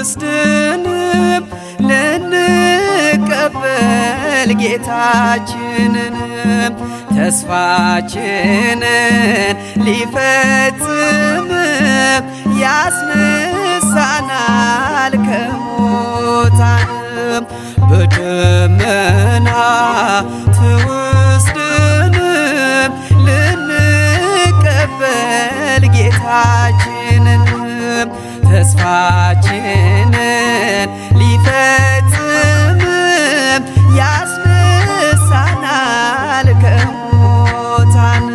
ትውስድንም ልንቀበል ጌታችንንም ተስፋችንን ሊፈጽም ያስነሳናል ከሙታንም በደመና ትውስድንም ልንቀበል ጌታችንንም ተስፋችንን ሊፈጽም ያስነሳናል ከሙታን።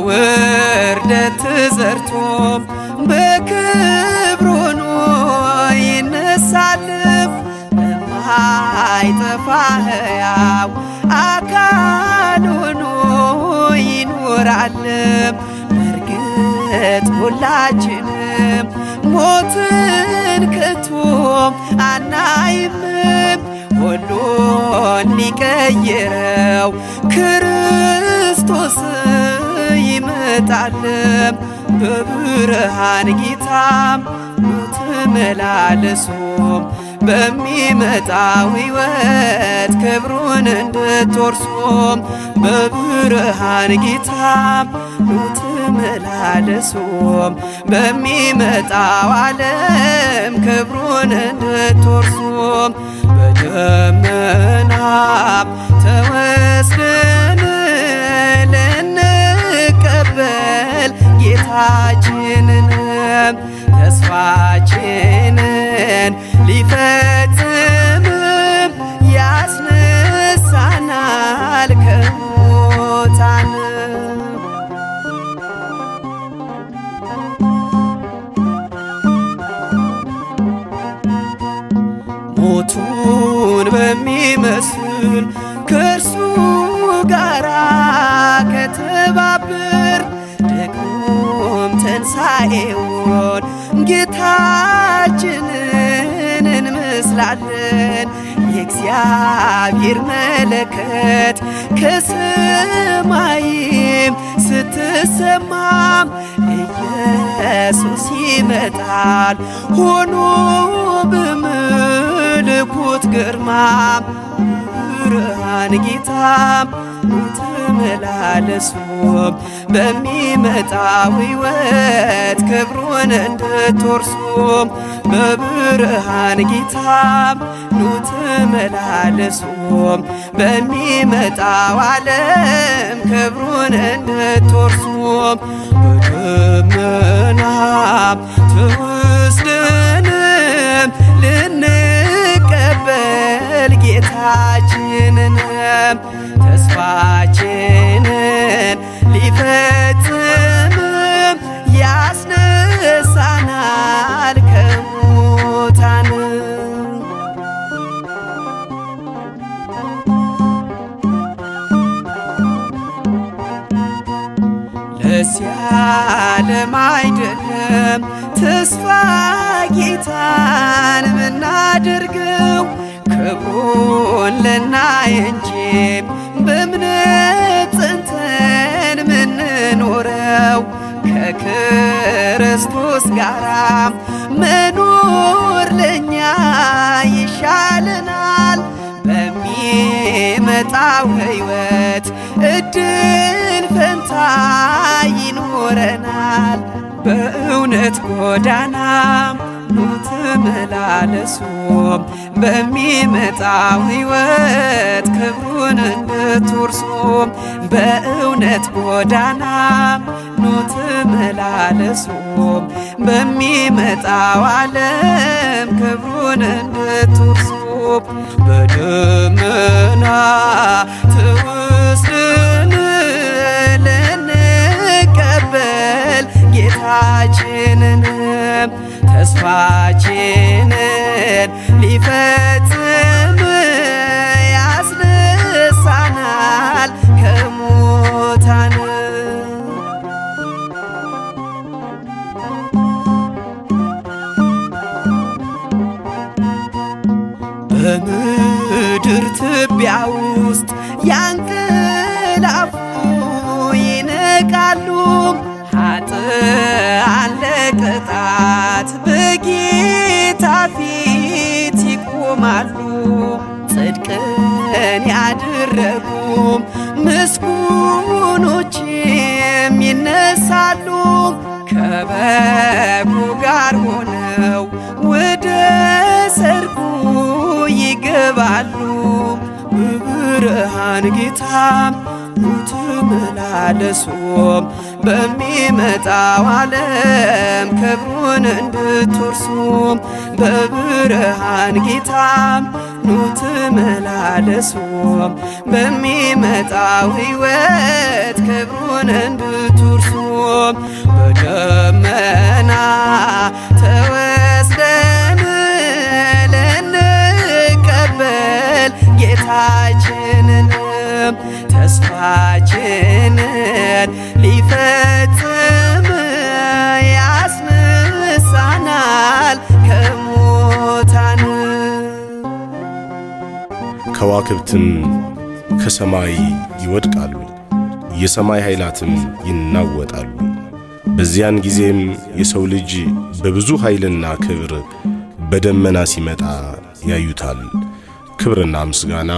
በውርደት ተዘርቶም በክብር ሆኖ ይነሳልም በማይጠፋ ሕያው አካል ሆኖ ይኖራልም። በእርግጥ ሁላችንም ሞትን ከቶም አናይምም። ሁሉን ሊቀይረው ክርስቶስ ይመጣልም። በብርሃን ጌታም ተመላለሱም በሚመጣው ሕይወት ክብሩን እንድትወርሱም በብርሃን ጌታም ተመላለሱም በሚመጣው ዓለም ክብሩን እንድትወርሱም በደመና ተወስደን ልንቀበል ጌታችንንም ተስፋችንን ሊፈጽም ያስነሳናል ከሙታን። ሞቱን በሚመስል ከእርሱ ጋራ ከተባበር ደግሞም ትንሣኤውን ጌታችንን እንመስላለን። የእግዚአብሔር መለከት ከሰማይም ስትሰማም ኢየሱስ ይመጣል ሆኖ በመለኮት ግርማ ብርሃን ጌታም ተመላለሱም በሚመጣው ሕይወት ክብሩን እንድትወርሱም በብርሃን ጌታም ተመላለሱም በሚመጣው ዓለም ክብሩን እንድትወርሱም በደመናም ተወስደንም ልንቀበል ጌታችንንም ተስፋችንን ሊፈጽም ያስነሳናል ከሙታን። ለዚህ ዓለም አይደለም ተስፋ ጌታን ምናደርገው ክብሩን ልናይ እንጂ በእምነት ጸንተን ምንኖረው ከክርስቶስ ጋራ መኖር ለኛ ይሻለናል። በሚመጣው ሕይወት እድል ፈንታ ይኖረናል። በእውነት ጎዳና ተመላለሱም በሚመጣው ሕይወት ክብሩን እንድትወርሱም በእውነት ጎዳና ተመላለሱም በሚመጣው ዓለም ክብሩን እንድትወርሱም በደመና ተወስደን ልንቀበል ጌታችንንም ተስፋችንን ሊፈጽም ያስነሳናል ከሙታን። በምድር ትቢያ ውስጥ ማዕረጉ ምስጉኖችም ይነሳሉ ከበጉ ጋር ሆነው ወደ ሰርጉ ይገባሉ። በብርሃን ጌታ ኑ ተመላለሱ በሚመጣው ዓለም ክብሩን እንድትወርሱ። በብርሃን ጌታ ኑ ተመላለሱ በሚመጣው ሕይወት ክብሩን እንድትወርሱ። በደመና ተወስደን ልንቀበል ጌታችንን ተስፋችንን ሊፈጽም ያስነሳናል ከሙታን። ከዋክብትም ከሰማይ ይወድቃሉ፣ የሰማይ ኃይላትም ይናወጣሉ። በዚያን ጊዜም የሰው ልጅ በብዙ ኃይልና ክብር በደመና ሲመጣ ያዩታል። ክብርና ምስጋና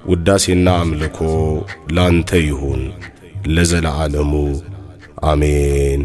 ውዳሴና አምልኮ ላንተ ይሁን ለዘለዓለሙ አሜን።